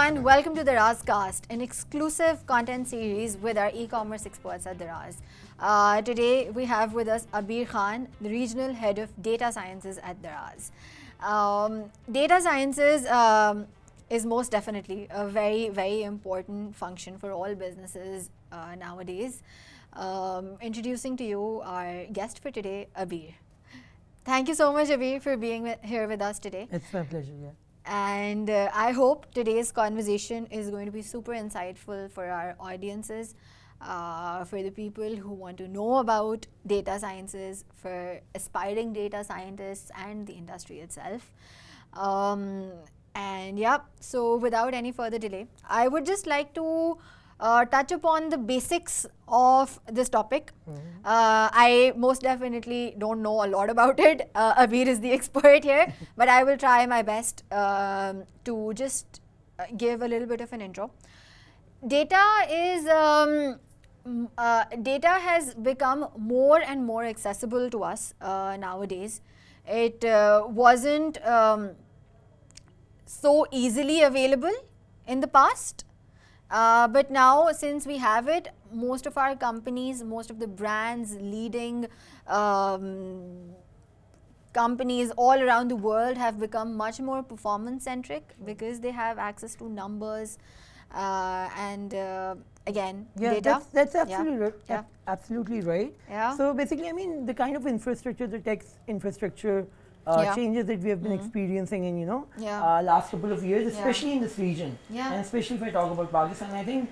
everyone, welcome to the Razcast, an exclusive content series with our e-commerce experts at the Raz. Today we have with us Abir Khan, the Regional Head of Data Sciences at the Raz. Data sciences is most definitely a very, very important function for all businesses nowadays. Introducing to you our guest for today, Abir. Thank you so much, Abir, for being here with us today. It's my pleasure, yeah. And I hope today's conversation is going to be super insightful for our audiences, for the people who want to know about data sciences, for aspiring data scientists and the industry itself. And yeah, so without any further delay, I would just like to touch upon the basics of this topic. I most definitely don't know a lot about it. Abir is the expert here, but I will try my best to just give a little bit of an intro. Data has become more and more accessible to us nowadays. It wasn't so easily available in the past. But now, since we have it, most of our companies, most of the brands, leading companies all around the world have become much more performance centric because they have access to numbers and again, data. That's absolutely right. Yeah. Absolutely right. Yeah. So basically, I mean, the kind of infrastructure, the tech infrastructure changes that we have been experiencing in last couple of years, especially in this region, and especially if I talk about Pakistan, I think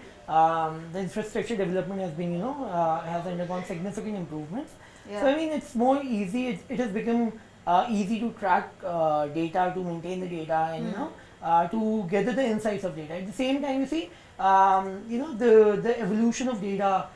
the infrastructure development has been has undergone significant improvements. So I mean, it's more easy. It has become easy to track data, to maintain the data, and to gather the insights of data. At the same time, you see, the evolution of data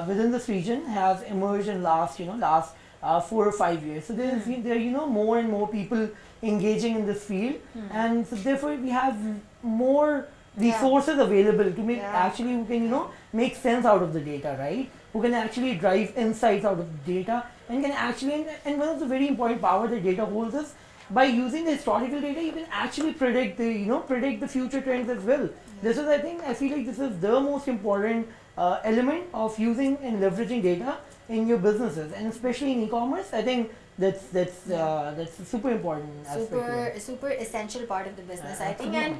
within this region has emerged in last 4 or 5 years. So there are more and more people engaging in this field, and so therefore we have more resources available to make actually who can make sense out of the data, right? Who can actually drive insights out of the data and can actually and one of the very important power that data holds is by using the historical data you can actually predict the future trends as well. This is I feel like this is the most important element of using and leveraging data in your businesses, and especially in e-commerce. I think that's a super important aspect. Super essential part of the business, I think. And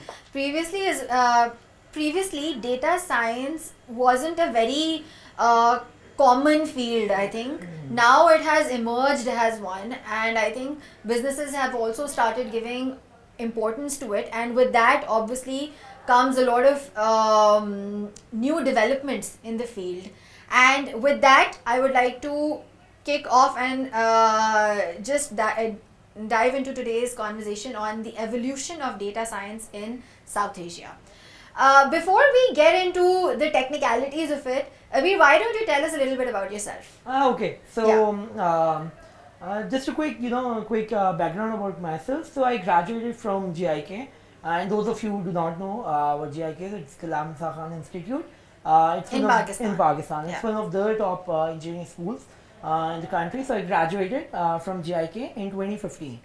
previously data science wasn't a very common field, I think. Now it has emerged as one, and I think businesses have also started giving importance to it, and with that obviously comes a lot of new developments in the field. And with that, I would like to kick off and just dive into today's conversation on the evolution of data science in South Asia. Before we get into the technicalities of it, Abir, why don't you tell us a little bit about yourself? Okay, so just a quick background about myself. So I graduated from GIK, and those of you who do not know what GIK is, it's Kalam Mirza Khan Institute. It's in Pakistan. It's one of the top engineering schools in the country. So I graduated from GIK in 2015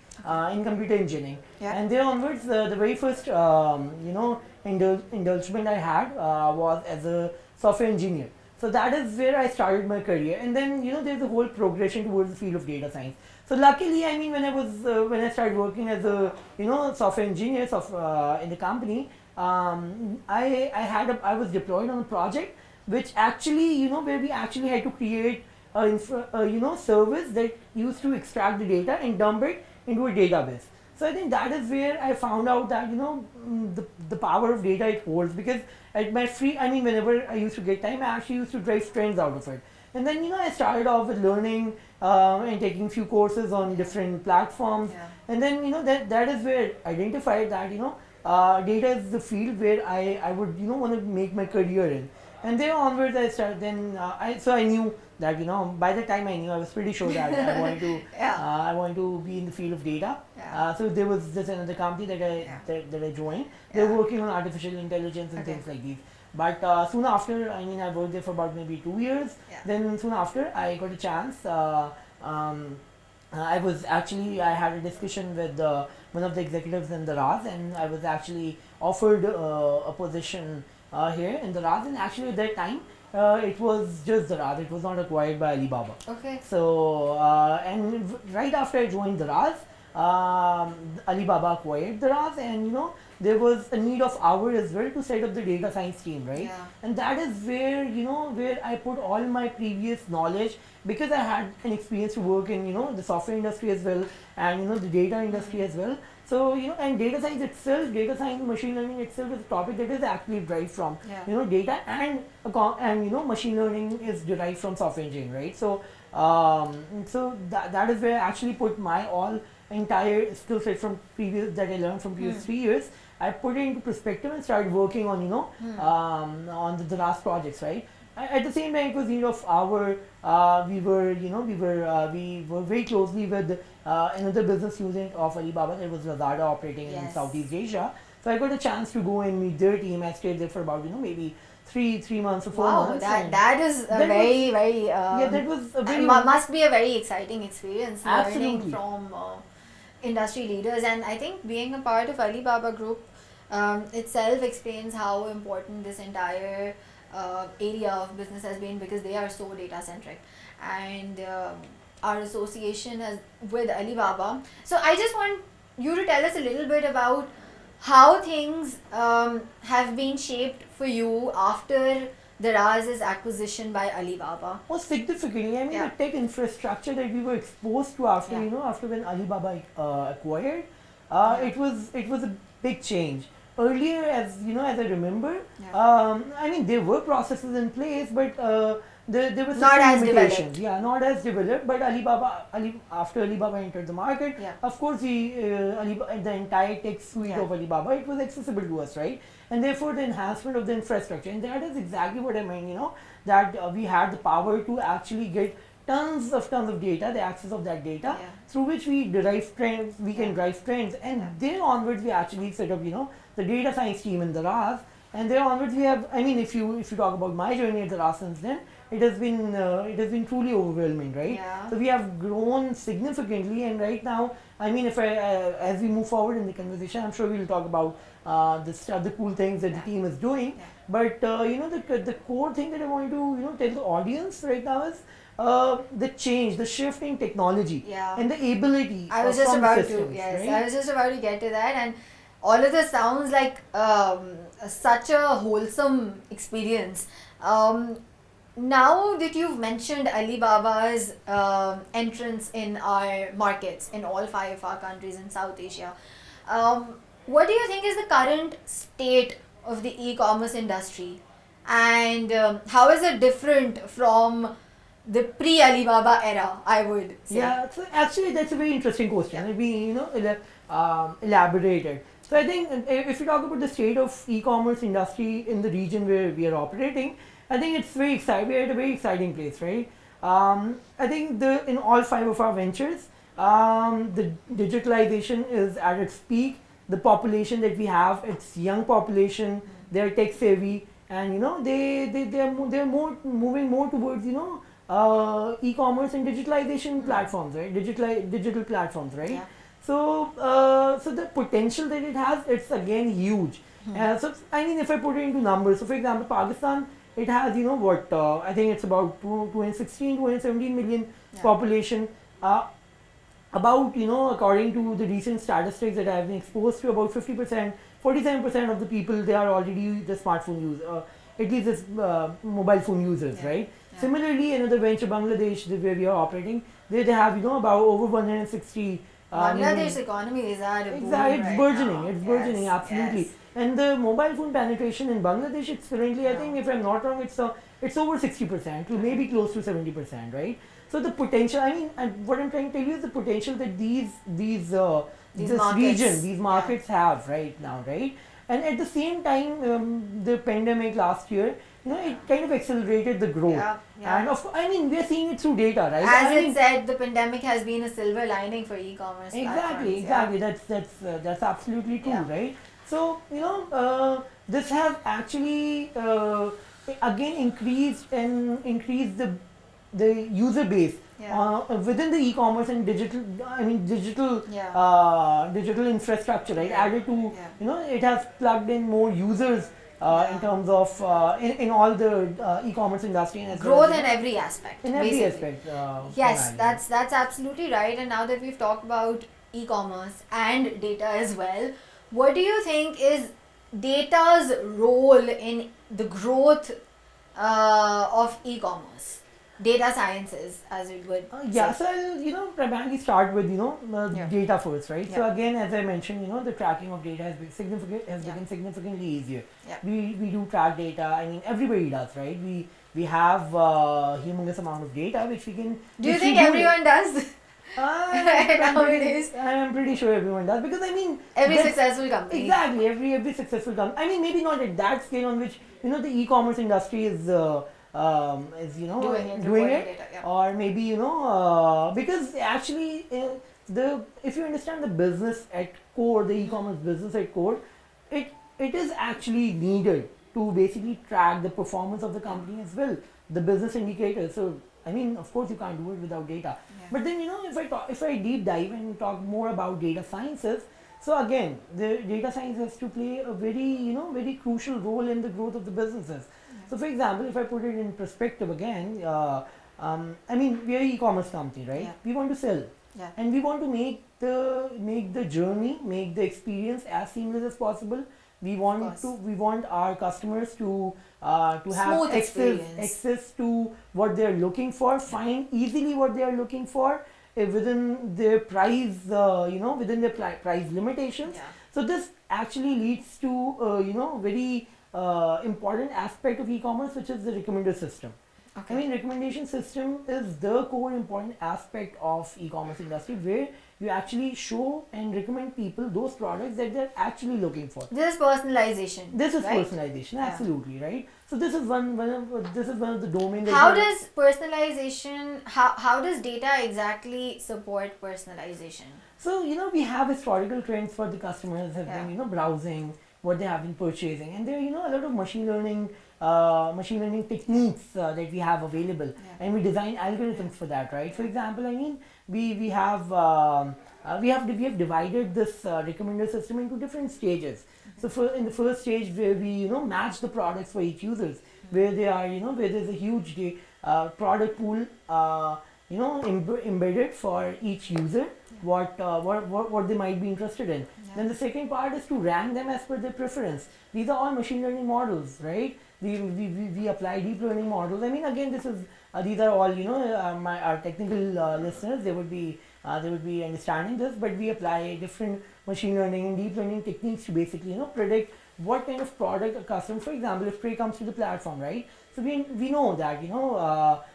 in computer engineering, and there onwards the very first indulgement I had was as a software engineer. So that is where I started my career, and then there's a whole progression towards the field of data science. So luckily, I mean, when I started working as a software engineer in the company, I was deployed on a project which actually where we actually had to create a service that used to extract the data and dump it into a database. So I think that is where I found out that the power of data it holds, because at my whenever I used to get time, I actually used to drive trends out of it. And then I started off with learning and taking few courses on different platforms, and then that is where I identified that data is the field where I would want to make my career in. And there onwards I started. Then I knew that by the time I knew, I was pretty sure that I wanted to be in the field of data. So there was this another company that I joined. They were working on artificial intelligence and things like these. But soon after, I worked there for about maybe 2 years. Then soon after, I got a chance. I had a discussion with one of the executives in the Raz, and I was actually offered a position here in Daraz, and actually at that time it was just Daraz. It was not acquired by Alibaba. Okay. So and right after I joined Daraz, Alibaba acquired Daraz, and there was a need of ours as well to set up the data science team, right? Yeah. And that is where where I put all my previous knowledge, because I had an experience to work in the software industry as well, and the data industry as well. So and data science itself, data science, machine learning itself is a topic that is actually derived from data, and machine learning is derived from software engineering, right? So so that is where I actually put my all entire skill set from previous that I learned from previous 3 years. I put it into perspective and started working on on the last projects, right? At the same time, it was of our we were very closely with another business unit of Alibaba. There was Lazada operating in Southeast Asia. So I got a chance to go and meet their team. I stayed there for about maybe three months or 4 months. That is a very that was a very must be a very exciting experience. Absolutely. Learning from industry leaders, and I think being a part of Alibaba Group itself explains how important this entire area of business has been, because they are so data centric, and our association with Alibaba. So I just want you to tell us a little bit about how things have been shaped for you after Daraz's acquisition by Alibaba. Oh, significantly. I mean, the tech infrastructure that we were exposed to after after when Alibaba acquired, it was a big change. Earlier, as as I remember, I mean there were processes in place, but there were not as limitations. Developed. Yeah, not as developed. But after Alibaba entered the market, of course the entire tech suite of Alibaba, it was accessible to us, right? And therefore the enhancement of the infrastructure, and that is exactly what I mean. That we had the power to actually get tons of data, the access of that data, through which we derive trends, we can drive trends, and then onwards we actually set up the data science team in Daraz, and there onwards we have, I mean, if you talk about my journey at Daraz since then, it has been truly overwhelming, right? Yeah. So we have grown significantly, and right now, I mean, if as we move forward in the conversation, I'm sure we'll talk about the cool things that the team is doing. But the core thing that I want to tell the audience right now is the change, the shift in technology, and the ability. I was just about to get to that, and all of this sounds like such a wholesome experience. Now that you've mentioned Alibaba's entrance in our markets, in all 5 of our countries in South Asia, what do you think is the current state of the e-commerce industry, and how is it different from the pre-Alibaba era, I would say? Yeah, so actually that's a very interesting question. It'll be elaborated. So I think if you talk about the state of e-commerce industry in the region where we are operating, I think it's very exciting. We're at a very exciting place, right? I think in all 5 of our ventures, the digitalization is at its peak. The population that we have, it's young population. They're tech savvy, and they're moving more towards e-commerce and digitalization platforms, right? Digital platforms, right? Yeah. So so the potential that it has, it's again huge. So I mean, if I put it into numbers, so for example, Pakistan, it has I think it's about 217 million population. About according to the recent statistics that I have been exposed to, about 50%, 47% of the people, they are already the smartphone users, at least as mobile phone users, right? Similarly, another venture, Bangladesh, where we are operating, they have about over 160. Bangladesh economy is at a boom it's right burgeoning. now. It's burgeoning, absolutely. Yes. And the mobile phone penetration in Bangladesh, it's currently, I think, if I'm not wrong, it's over 60%, to maybe close to 70%, right? So the potential, I mean, and what I'm trying to tell you is the potential that this markets have right now, right? And at the same time, the pandemic last year, it kind of accelerated the growth. And I mean, we're seeing it through data, right? As said, the pandemic has been a silver lining for e-commerce. Exactly. That's absolutely true, right? So this has actually again increased the user base within the e-commerce and digital, digital infrastructure, right? Added to, it has plugged in more users in terms of in all the e-commerce industry and growth in every aspect. In every aspect. Yes, that's absolutely right. And now that we've talked about e-commerce and data as well, what do you think is data's role in the growth of e-commerce? Data sciences, as it would say. So I'll, primarily start with, data first, right? So again, as I mentioned, the tracking of data has become significantly easier. We do track data. I mean, everybody does, right? We have humongous amount of data which we can. Do you think everyone does? Nowadays, I'm pretty sure everyone does, because I mean every successful company. Exactly, every successful company. I mean, maybe not at that scale on which the e-commerce industry is doing it, data, or maybe because actually if you understand the business at core, the e-commerce business at core, it is actually needed to basically track the performance of the company as well, the business indicators. So I mean, of course, you can't do it without data. But then if I deep dive and talk more about data sciences, so again, the data science has to play a very very crucial role in the growth of the businesses. So for example, if I put it in perspective again, I mean, we are an e-commerce company, right? We want to sell, and we want to make the journey, make the experience as seamless as possible. We want our customers to have access to what they are looking for, find easily what they are looking for within their price, within their price limitations. So this actually leads to very important aspect of e-commerce, which is the recommender system. I mean, recommendation system is the core important aspect of e-commerce industry, where you actually show and recommend people those products that they're actually looking for. This is personalization. This is personalization, absolutely, right? So this is one of the domains. How does personalization? How does data exactly support personalization? So we have historical trends for the customers have been browsing what they have been purchasing, and there are a lot of machine learning techniques that we have available, and we design algorithms for that, right? For example, I mean, we have divided this recommender system into different stages. So in the first stage, where we match the products for each users, where they are where there's a huge product pool embedded for each user, what they might be interested in. Then the second part is to rank them as per their preference. These are all machine learning models, right? We apply deep learning models. I mean, again, these are all our technical listeners, they would be understanding this, but we apply different machine learning and deep learning techniques to basically predict what kind of product a customer, for example, if Prey comes to the platform, right? So we know that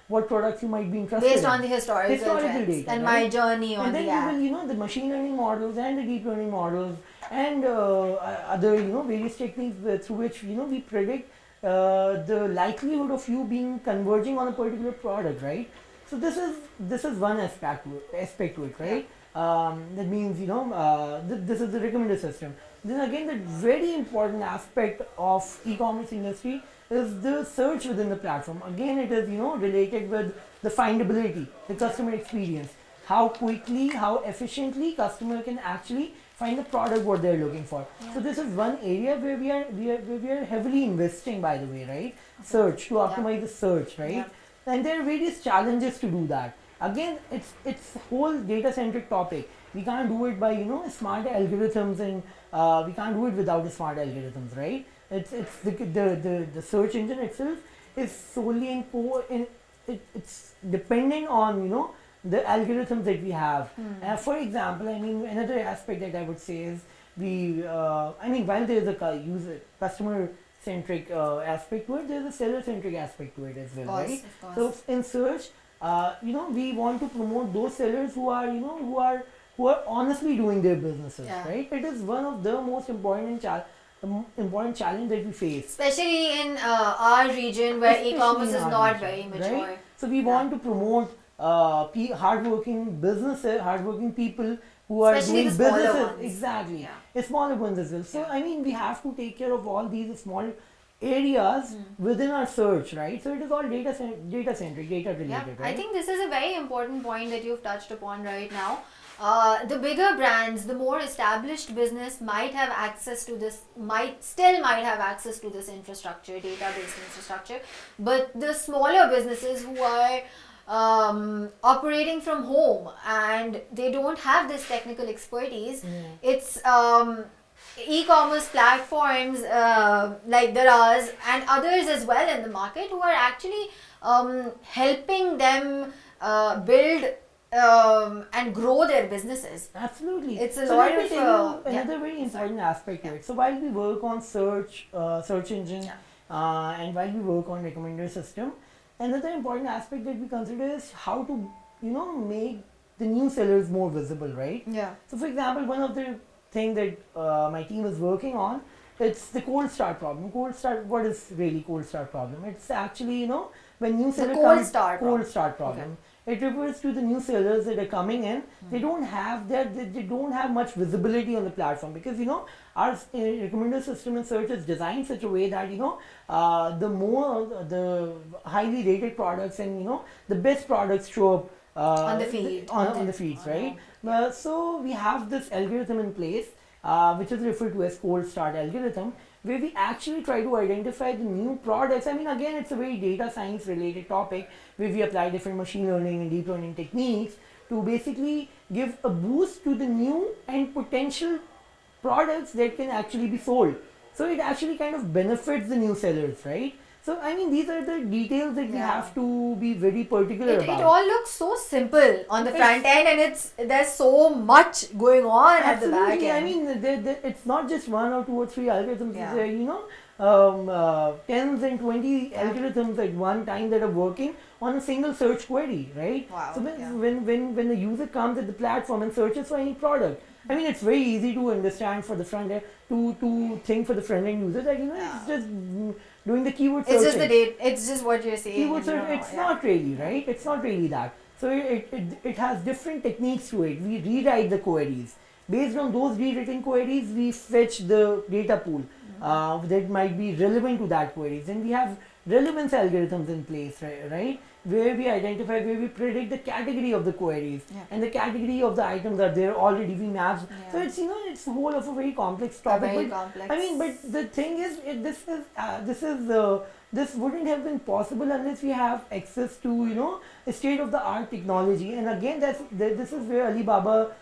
what products you might be interested in based on the historical data and my journey on the app. And then the machine learning models and the deep learning models and other various techniques through which we predict the likelihood of you being converging on a particular product, right? So this is one aspect to it, right? That means this is the recommender system. Then again, the very important aspect of e-commerce industry is the search within the platform. Again, it is related with the findability, the customer experience, how quickly, how efficiently customer can actually find the product what they're looking for. So this is one area where we are heavily investing, by the way, right? Search, to optimize the search, right? And there are various challenges to do that. Again, it's whole data centric topic. We can't do it by smart algorithms, and we can't do it without the smart algorithms, right? It's the search engine itself is solely it's dependent on the algorithms that we have. For example, I mean, another aspect that I would say is while there is a customer centric aspect to it, there is a seller centric aspect to it as well, right? So in search, we want to promote those sellers who are honestly doing their businesses, right? It is one of the most important challenge that we face, especially in our region where e-commerce is not very mature, right? So we want to promote hardworking people who are especially doing the smaller businesses, ones. exactly, the smaller ones as well. So I mean, we have to take care of all these small areas within our search, right? So it is all data centric, data related. Yeah, right? I think this is a very important point that you've touched upon right now. The bigger brands, the more established business might have access to this, might have access to this infrastructure, database infrastructure, but the smaller businesses who are operating from home and they don't have this technical expertise, it's e-commerce platforms like Daraz and others as well in the market who are actually helping them build and grow their businesses. Absolutely. It's a lot of another very important aspect here. So while we work on search engine, and while we work on recommender system, another important aspect that we consider is how to make the new sellers more visible, right? Yeah. So for example, one of the thing that my team is working on, it's the cold start problem. What is really cold start problem? It's actually when new seller comes, cold start problem. Okay. It refers to the new sellers that are coming in. They don't have they don't have much visibility on the platform because our recommender system and search is designed such a way that the more the highly rated products and the best products show up on the feed on the feeds, right? So we have this algorithm in place, which is referred to as cold start algorithm, where we actually try to identify the new products. I mean, again, it's a very data science related topic where we apply different machine learning and deep learning techniques to basically give a boost to the new and potential products that can actually be sold. So it actually kind of benefits the new sellers, right? So I mean, these are the details that we have to be very particular about. It all looks so simple on the front end, and there's so much going on at the back end. I mean, it's not just one or two or three algorithms. Yeah. There, 10s and 20 algorithms at one time that are working on a single search query, right? Wow. So when the user comes at the platform and searches for any product, I mean, it's very easy to understand for the front end, to think for the front end user that it's just doing the keyword search. It's just the date. It's just what you're saying. Keyword search. It's not really, right? It's not really that. So it has different techniques to it. We rewrite the queries. Based on those rewritten queries, we fetch the data pool that might be relevant to that queries. And we have relevance algorithms in place, right? Where we identify, where we predict the category of the queries and the category of the items are there already. We map. So it's it's whole of a very complex topic. Very complex. I mean, but the thing is, this wouldn't have been possible unless we have access to a state of the art technology. And again, this is where Alibaba's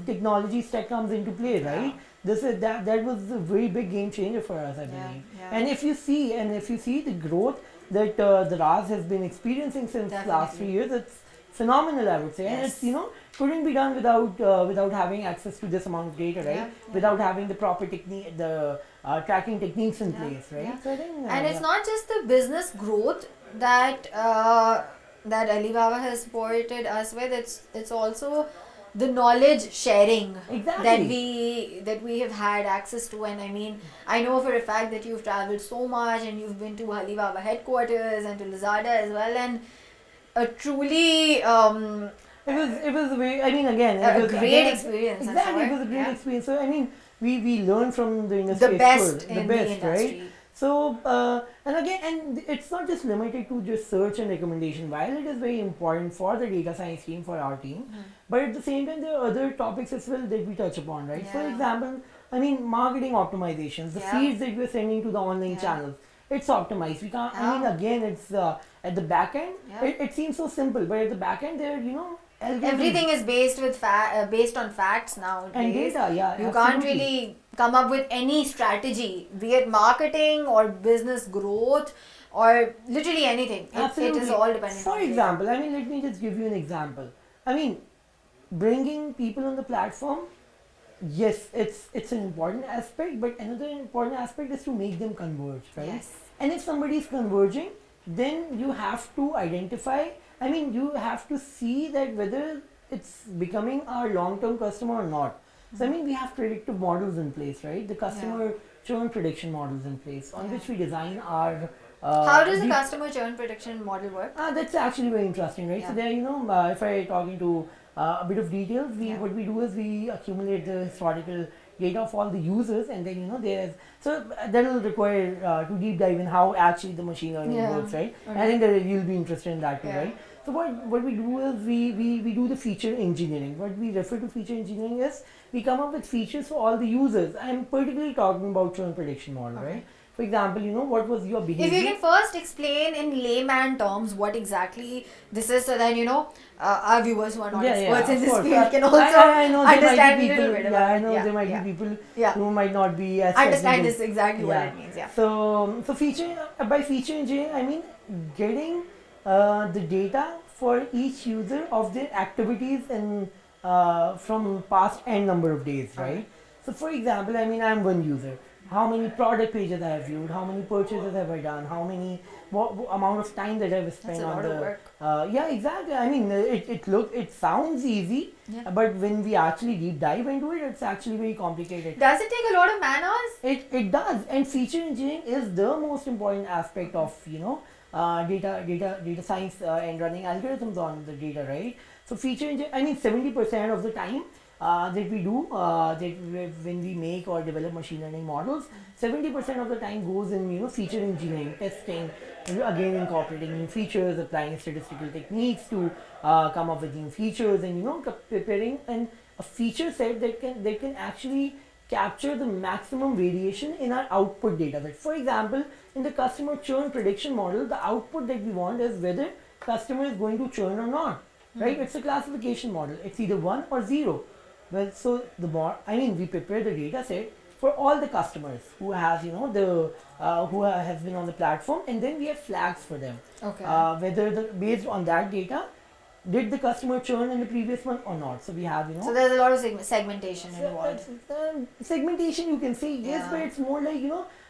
technology stack comes into play, right? That was a very big game changer for us, I believe. And if you see the growth that the Daraz has been experiencing since last 3 years, it's phenomenal, I would say. And it's couldn't be done without having access to this amount of data, right? Without having the proper technique, the tracking techniques in place, right? So I think, and it's not just the business growth that that Alibaba has supported us with. It's also the knowledge sharing that we have had access to. And I mean, I know for a fact that you've traveled so much and you've been to Alibaba headquarters and to Lazada as well, and a truly it was a very, I mean, again, it was a great experience. Exactly, it was a great experience. So I mean, we learn from the industry, the best in the industry, right? So and again, and it's not just limited to just search and recommendation. While it is very important for the data science team, for our team, but at the same time there are other topics as well that we touch upon, right? For example, I mean, marketing optimizations, the feeds that we're sending to the online channels, it's optimized. We can't. I mean, again, it's at the back end. It seems so simple, but at the back end, there everything is based on facts nowadays. And data, you can't really come up with any strategy, be it marketing or business growth or literally anything. It is all dependent. For example, I mean, let me just give you an example. I mean, bringing people on the platform, yes, it's an important aspect, but another important aspect is to make them converge, right? Yes. And if somebody is converging, then you have to identify, I mean, you have to see that whether it's becoming our long-term customer or not. So, I mean, we have predictive models in place, right? The customer churn prediction models in place on which we design our... How does the customer churn prediction model work? That's actually very interesting, right? So, there, if I talk into a bit of details, what we do is we accumulate the historical data of all the users, and then so that will require to deep dive in how actually the machine learning works, right? Okay. I think that you'll be interested in that too, right? So what we do is we do the feature engineering. What we refer to feature engineering is we come up with features for all the users. I'm particularly talking about churn prediction model, right? For example, what was your behavior? If you can first explain in layman terms what exactly this is, so that our viewers who are not experts in this field can also understand a little bit about it. I know there might be people who might not be as understand this exactly what it means. Yeah. So by feature engineering, I mean getting the data for each user of their activities and from past n number of days, right? So for example, I mean I'm one user. How many product pages I have viewed, how many purchases have I done, what amount of time that I've spent on the work. Yeah, exactly. I mean it sounds easy, but when we actually deep dive into it, it's actually very complicated. Does it take a lot of man hours? It does, and feature engineering is the most important aspect of data science and running algorithms on the data, right? So feature engineering, I mean 70% of the time that we do when we make or develop machine learning models, 70% of the time goes in feature engineering, testing, again incorporating new features, applying statistical techniques to come up with new features, and preparing a feature set that can actually capture the maximum variation in our output data set. For example, in the customer churn prediction model, the output that we want is whether customer is going to churn or not, right? It's a classification model. It's either 1 or 0. Well, so we prepare the data set for all the customers who has who has been on the platform, and then we have flags for them. Okay. Whether based on that data, did the customer churn in the previous month or not? So we have So there's a lot of segmentation involved. Segmentation, you can say yes, but it's more like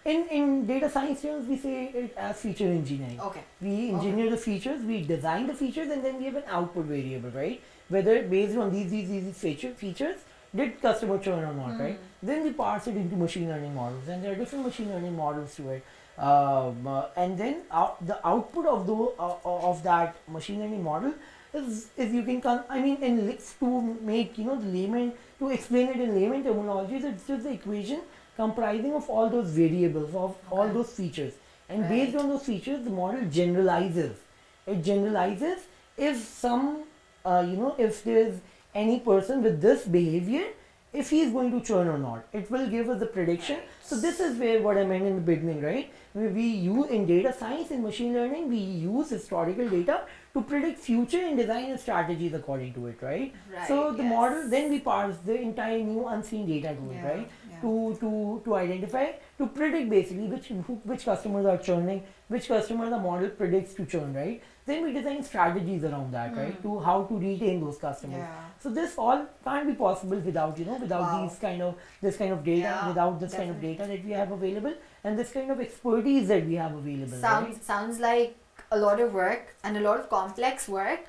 in data science terms we say it as feature engineering. Okay. We engineer the features, we design the features, and then we have an output variable, right? Whether based on these features, did customer churn or not, right? Then we parse it into machine learning models, and there are different machine learning models to it. And then the output of that machine learning model is you can to make the layman, to explain it in layman terminology, it's just the equation comprising of all those variables, of all those features, and based on those features the model generalizes. It generalizes if some if there's any person with this behavior, if he is going to churn or not. It will give us the prediction. So this is where what I meant in the beginning, right? We use in data science and machine learning, we use historical data to predict future and design strategies according to it, right? So the model, then we parse the entire new unseen data to it, right? To identify, to predict basically which customers are churning, which customer the model predicts to churn, right? Then we design strategies around that, right? To how to retain those customers. So this all can't be possible without this kind of data, without this kind of data that we have available, and this kind of expertise that we have available. Sounds like a lot of work and a lot of complex work.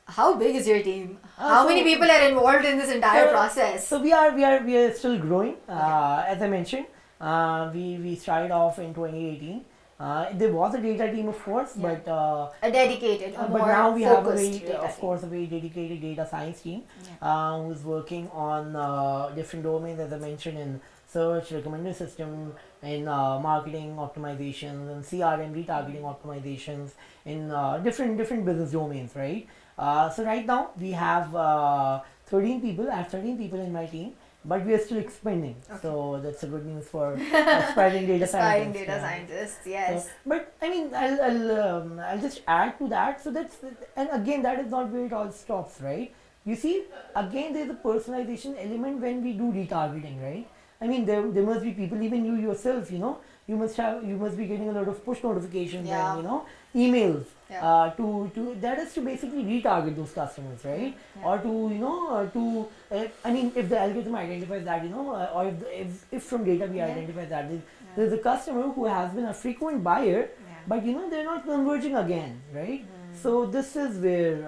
How big is your team? How many people are involved in this entire process? So we are still growing. As I mentioned, we started off in 2018. There was a data team, of course, but a dedicated, but now we have a very dedicated data science team who's working on different domains, as I mentioned, in search, recommender system, in marketing optimizations, and CRM retargeting optimizations, in different business domains, right? So right now we have 13 people. I have 13 people in my team, but we are still expanding. So that's a good news for aspiring data scientists. Scientists, yes. So, but I mean, I'll just add to that. So and again, that is not where it all stops, right? You see, again, there's a personalization element when we do retargeting, right? I mean, there must be people, even you yourself, you must be getting a lot of push notifications and emails to that is to basically retarget those customers, right? Or to I mean, if the algorithm identifies that, or if from data we identify that there's a customer who has been a frequent buyer, but they're not converging again, right? So this is where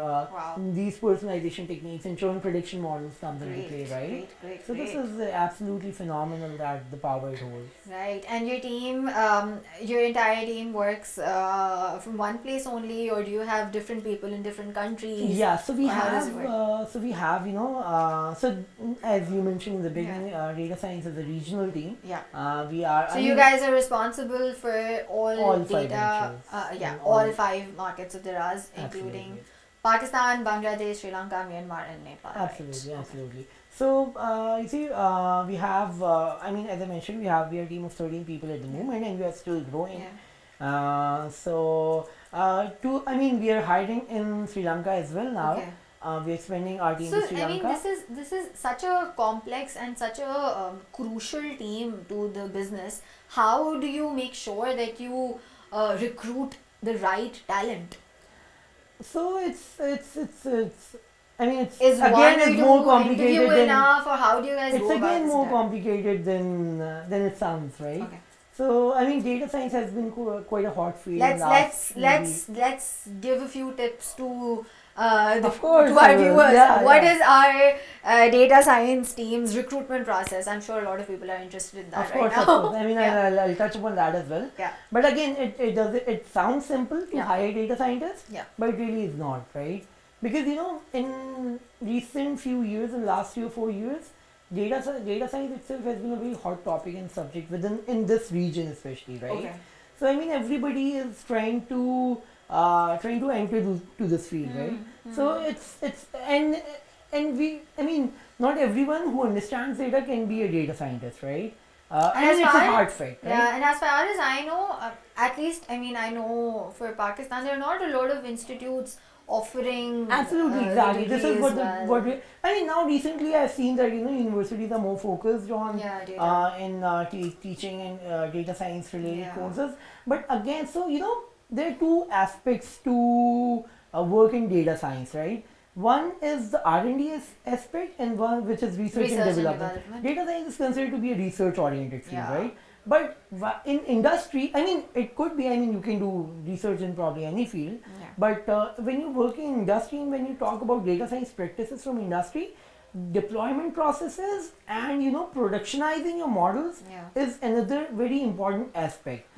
these personalization techniques and churn prediction models comes into play, right? So this is absolutely phenomenal that the power it holds. Right, and your team, your entire team works from one place only, or do you have different people in different countries? Yeah, so we have, so as you mentioned in the beginning, data science is a regional team. Yeah. We are. So you guys are responsible for all data. All 5 markets of Daraz, including Pakistan, Bangladesh, Sri Lanka, Myanmar, and Nepal. Absolutely, absolutely. So you see, we have. As I mentioned, we are a team of 13 people at the moment, and we are still growing. We are hiring in Sri Lanka as well now. Okay. We're expanding our team to Sri Lanka. This is such a complex and such a crucial team to the business. How do you make sure that you recruit the right talent? So it's more complicated than enough, or how do you guys? It's again more complicated than it sounds, right? Okay. So data science has been quite a hot field. Let's give a few tips to our viewers. What is our data science team's recruitment process? I'm sure a lot of people are interested in that. Of course. I'll touch upon that as well. Yeah. But again, it sounds simple to hire data scientists. Yeah. But it really is not, right? Because in recent few years, in last 3 or 4 years, data science itself has been a very hot topic and subject in this region especially, right? Okay. So everybody is trying to enter to this field, right? So not everyone who understands data can be a data scientist, right? And it's a hard fact, right? Yeah, and as far as I know, at least I know for Pakistan there are not a lot of institutes offering exactly. This is what we now recently I've seen that universities are more focused on teaching and data science related courses. But again, so there are 2 aspects to work in data science, right? One is the R&D aspect, and one which is research and development. Data science is considered to be a research oriented field, right? But in industry, it could be, you can do research in probably any field. Yeah. But when you work in industry and when you talk about data science practices from industry, deployment processes and productionizing your models is another very important aspect.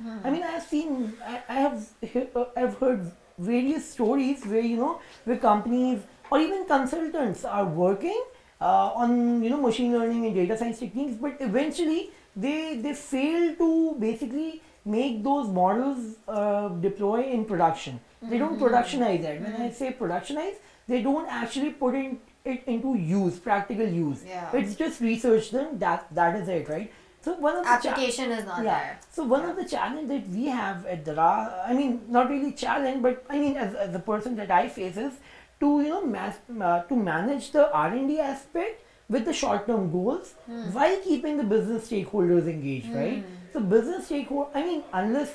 I've heard various stories where companies or even consultants are working on machine learning and data science techniques, but eventually they fail to basically make those models deploy in production. They don't productionize it. When I say productionize, they don't actually put it into use, practical use. Yeah. It's just research them. That is it, right? So one of the application is not there. So one of the challenge that we have at Daraz, not really challenge, but as the person that I face is to to manage the R&D aspect with the short-term goals while keeping the business stakeholders engaged, right? So business stakeholders, unless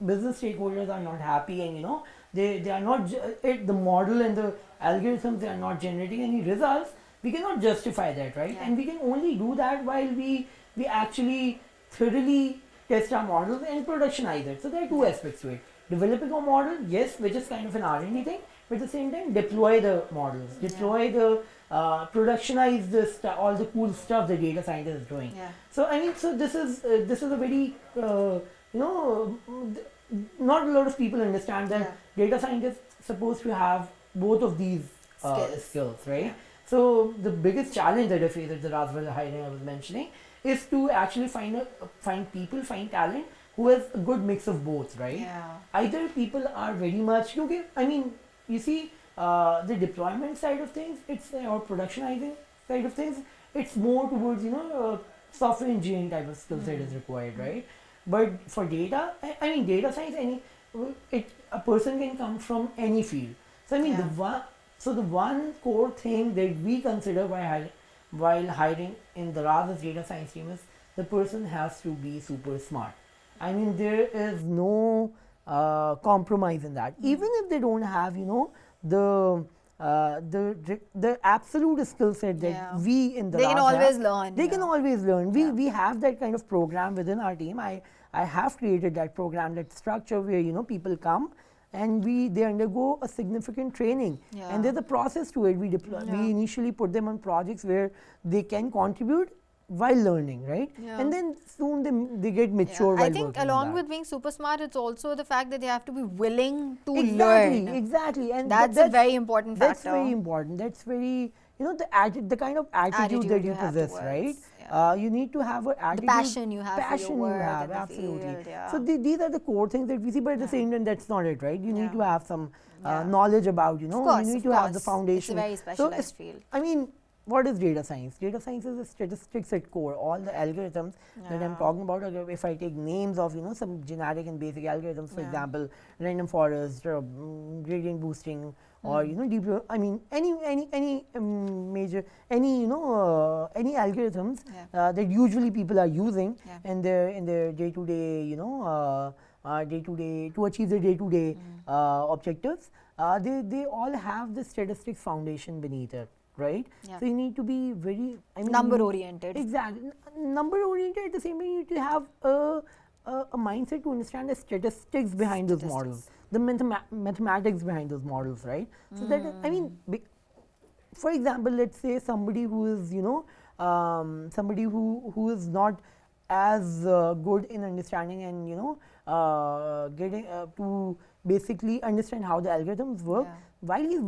business stakeholders are not happy and they are not the model and the algorithms, they are not generating any results, we cannot justify that, right? Yeah. And we can only do that while we actually thoroughly test our models and productionize it. So there are 2 aspects to it. Developing a model, yes, which is kind of an R&D thing, but at the same time deploy the models, productionize all the cool stuff the data scientist is doing. Yeah. So this is a very not a lot of people understand that data scientists supposed to have both of these skills, right? Yeah. So the biggest challenge that I face at the Daraz hiring I was mentioning is to actually find talent who has a good mix of both, right? Yeah. Either people are very much you see the deployment side of things, or productionizing side of things, it's more towards software engineering type of skill set is required, right? But for data, data science, a person can come from any field. So the one core thing that we consider while hiring in the Daraz data science team is the person has to be super smart. There is no compromise in that. Even if they don't have the absolute skill set that we in the they can always learn. They can always learn. We have that kind of program within our team. I have created that program, that structure where people come and they undergo a significant training, and there's a process to it. We initially put them on projects where they can contribute while learning, right? And then soon they get mature. I think along with being super smart, it's also the fact that they have to be willing to learn. Exactly, and that's a very important factor. That's very important. That's very, the kind of attitude that you possess, right? You need to have an attitude. The passion you have for your work, absolutely. So these are the core things that we see, but at the same time, that's not it, right? You need to have some knowledge about, you need to have the foundation. It's a very specialized field. I mean, what is data science? Data science is a statistics at core. All the algorithms that I'm talking about, if I take names of, some generic and basic algorithms, for example, random forest, gradient boosting, or deep, I mean any major any algorithms that usually people are using in their day to day to achieve their day to day objectives. They all have the statistics foundation beneath it. Right? So you need to be very number oriented. Exactly. Number oriented. At the same time, you need to have a mindset to understand the statistics behind those models, the mathematics behind those models, right? So that, for example, let's say somebody who is, somebody who is not as good in understanding and, getting to basically understand how the algorithms work. While he's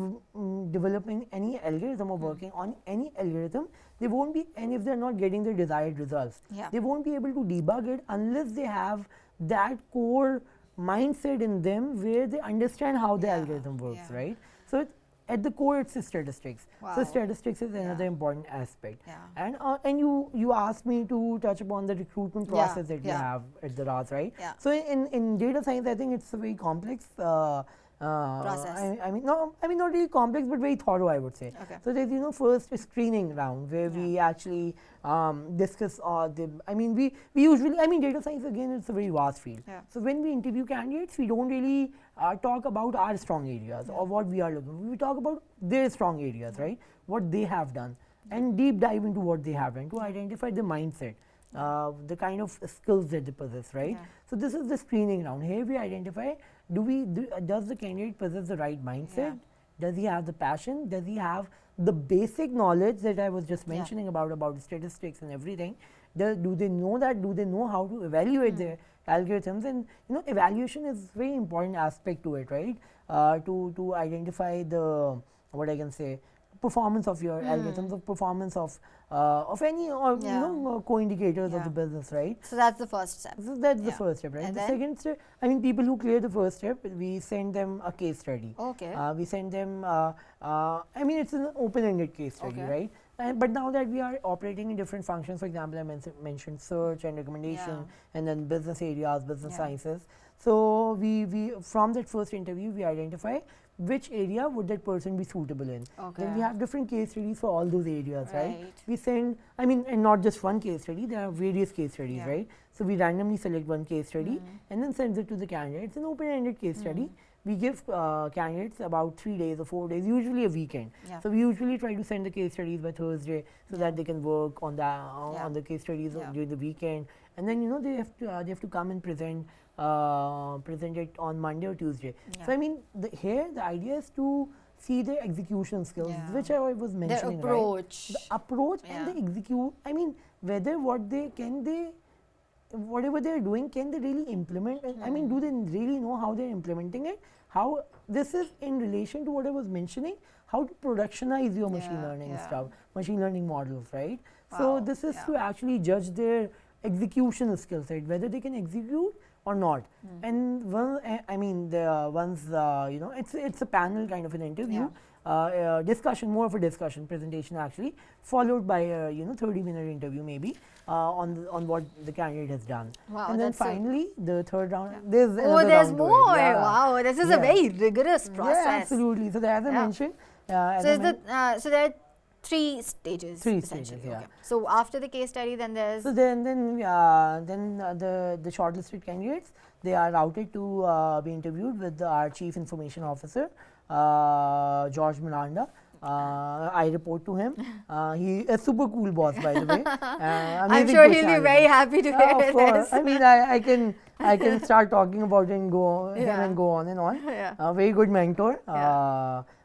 developing any algorithm or working on any algorithm, they won't be, and if they're not getting the desired results, they won't be able to debug it unless they have that core mindset in them where they understand how the algorithm works, right? So at the core, it's the statistics. So statistics is another important aspect. And you asked me to touch upon the recruitment process that we have at the RAS, right? So in data science, I think it's a very complex process. I mean, not really complex, but very thorough, I would say. So there's first a screening round where we actually discuss we usually data science, again, it's a very vast field. So when we interview candidates, we don't really talk about our strong areas or what we are looking for. We talk about their strong areas, right? What they have done, and deep dive into what they have done to identify the mindset. The kind of skills that they possess, right? So this is the screening round. Here we identify, does the candidate possess the right mindset? Does he have the passion? Does he have the basic knowledge that I was just mentioning about statistics and everything? Do they know that? Do they know how to evaluate their algorithms? And evaluation is very important aspect to it, right? To identify the, what I can say, performance of your algorithms, of performance of any co-indicators of the business, right? So that's the first step. So that's the first step, right? And the second step, people who clear the first step, we send them a case study. We send them, it's an open-ended case study, right? But now that we are operating in different functions, for example, I mentioned search and recommendation, and then business areas, business sciences. So we from that first interview, we identify which area would that person be suitable in. Then we have different case studies for all those areas, right? We send, and not just one case study, there are various case studies, right? So we randomly select one case study and then send it to the candidate. It's an open-ended case study. We give candidates about 3 days or 4 days, usually a weekend. So we usually try to send the case studies by Thursday so that they can work on on the case studies during the weekend. And then they have to come and present it on Monday or Tuesday. So here the idea is to see their execution skills, which I was mentioning. The approach, right? The approach and the execute. Whether whatever they're doing, can they really implement? And do they really know how they're implementing it? How this is in relation to what I was mentioning, how to productionize your machine learning stuff, machine learning models, right? So this is to actually judge their execution skills, right? Whether they can execute or not. And it's a panel kind of an interview, discussion, more of a discussion presentation actually, followed by a 30-minute interview maybe on what the candidate has done. And then finally the third round, there's more. Wow, this is a very rigorous process. Absolutely. So as I mentioned, so there are 3 stages. Okay. So after the case study, then there's. So then the shortlisted candidates, they are routed to be interviewed with our Chief Information Officer, George Miranda. I report to him. He is a super cool boss, by the way. I'm sure he'll be very happy to hear this. Of course. I mean, I can start talking about it and him and go on and on. Very good mentor.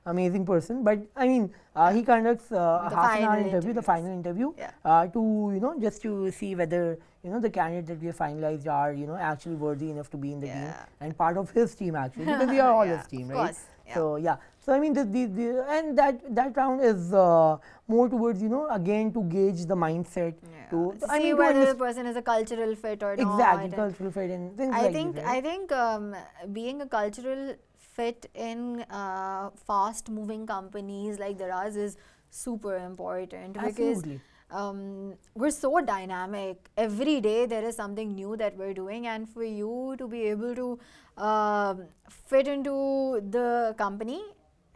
Amazing person. But I mean, he conducts half an hour interview, the final interview, to just to see whether the candidates that we have finalized are actually worthy enough to be in the team and part of his team actually, because we are all his team, right? So so I mean, and that round is more towards again to gauge the mindset, to see whether the person is a cultural fit or not. Exactly, cultural fit and things like that. I think being a cultural fit in fast-moving companies like Daraz is super important. Absolutely. Because we're so dynamic. Every day there is something new that we're doing, and for you to be able to fit into the company,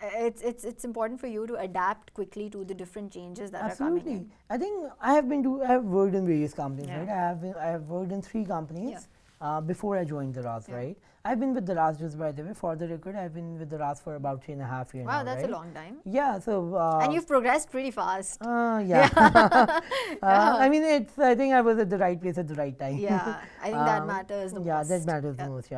it's important for you to adapt quickly to the different changes that are coming in. I think I have worked in various companies, right? I have worked in 3 companies before I joined Daraz, right? I've been with Daraz, just by the way, for the record, I've been with Daraz for about 3.5 years now. Wow, that's a long time. Yeah, so and you've progressed pretty fast. I mean, I think I was at the right place at the right time. Yeah, I think that matters the most. Yeah, that matters the most.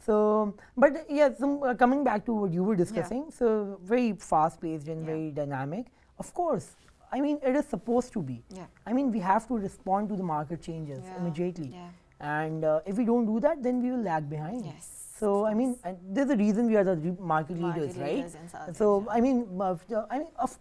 So, but so coming back to what you were discussing, so very fast-paced and very dynamic. Of course, I mean, it is supposed to be. I mean, we have to respond to the market changes immediately. And if we don't do that, then we will lag behind. So I mean, there's a reason we are the market leaders, right? So I mean, of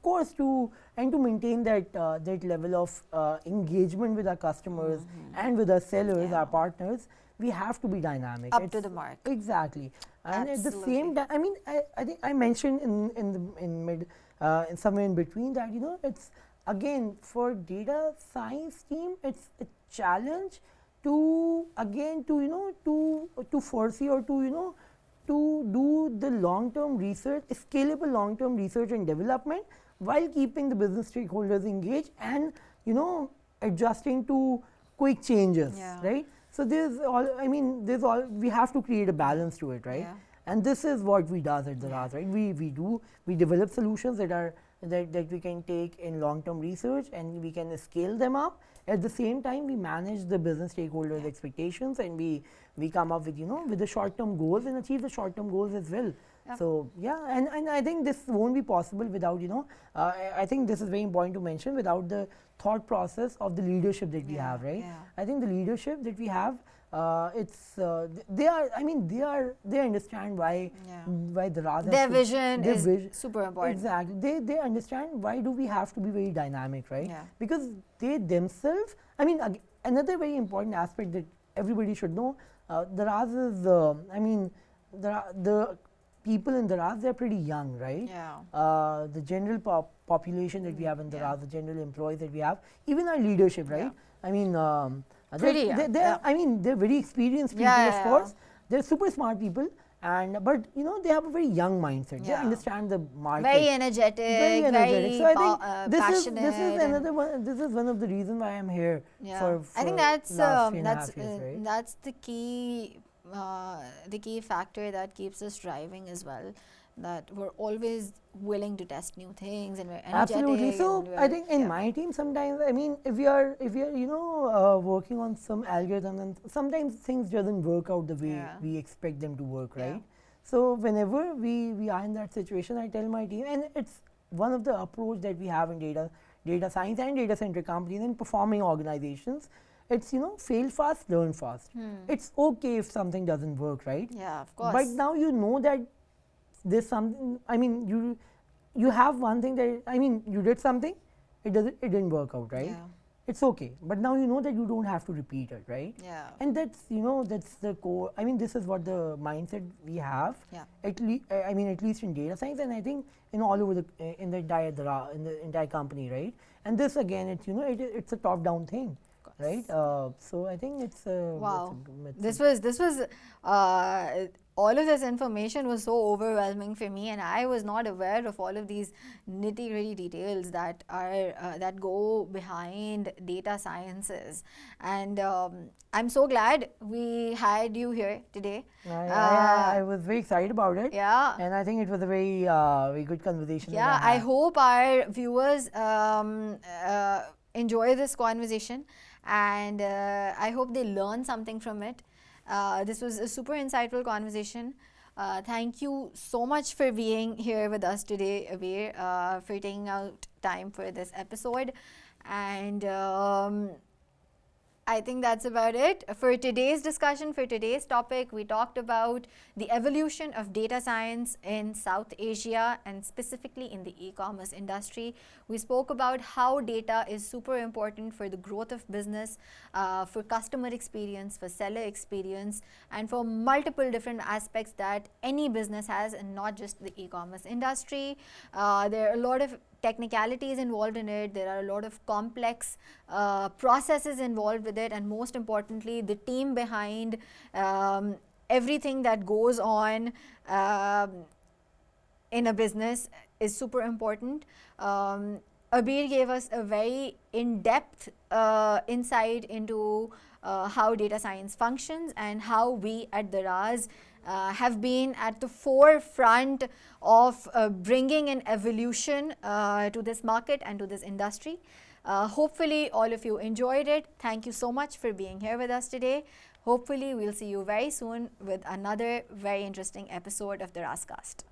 course, to maintain that that level of engagement with our customers and with our sellers, our partners, we have to be dynamic. Up to the mark. Exactly. And at the same time, I mean, I think I mentioned in somewhere in between that it's again for data science team, it's a challenge to again to foresee or to do the long-term research, scalable long-term research and development, while keeping the business stakeholders engaged and adjusting to quick changes, right? So we have to create a balance to it, right? And this is what we do at Daraz, right? We develop solutions that we can take in long-term research and we can scale them up. At the same time, we manage the business stakeholders' expectations, and we come up with with the short-term goals and achieve the short-term goals as well. So and I think this won't be possible without I think this is very important to mention, without the thought process of the leadership that we have, right? I think the leadership that we have, they understand why Daraz their vision is super important. Exactly, they understand why do we have to be very dynamic, right? Because they themselves, I mean, another very important aspect that everybody should know, Daraz is the people in Daraz, they're pretty young, right? The general population that we have in Daraz, the general employees that we have, even our leadership, right? I mean, they're very experienced people, of course. They're super smart people, but they have a very young mindset. They understand the market. Very energetic. Very so I think passionate. This is one of the reasons why I'm here. For I think that's right? That's the key factor that keeps us driving as well. That we're always willing to test new things and we're energetic. Absolutely. So I think in my team sometimes, I mean, if we are working on some algorithm, and sometimes things doesn't work out the way we expect them to work, right? So whenever we are in that situation, I tell my team, and it's one of the approach that we have in data science and data centric companies and performing organizations. It's fail fast, learn fast. It's okay if something doesn't work, right? Yeah, of course. But now that there's something, I mean, you have one thing that, I mean, you did something, it didn't work out, right? It's okay, but now you know that you don't have to repeat it, right? And that's that's the core. I mean, this is what the mindset we have. At least in data science, and I think all over in the entire company, right? And this again, it's a top-down thing. Right, so I think it's wow. This was all of this information was so overwhelming for me, and I was not aware of all of these nitty-gritty details that are that go behind data sciences. And I'm so glad we had you here today. I was very excited about it. Yeah. And I think it was a very, very good conversation. Yeah, I hope our viewers enjoy this conversation, and I hope they learn something from it. This was a super insightful conversation. Thank you so much for being here with us today, Abir, for taking out time for this episode. And I think that's about it for today's discussion. For today's topic, we talked about the evolution of data science in South Asia and specifically in the e-commerce industry. We spoke about how data is super important for the growth of business, for customer experience, for seller experience, and for multiple different aspects that any business has, and not just the e-commerce industry. There are a lot of technicalities involved in it. There are a lot of complex processes involved with it, and most importantly, the team behind everything that goes on in a business is super important. Abir gave us a very in-depth insight into how data science functions and how we at Daraz have been at the forefront of bringing an evolution to this market and to this industry. Hopefully all of you enjoyed it. Thank you so much for being here with us today. Hopefully we'll see you very soon with another very interesting episode of the Darazcast.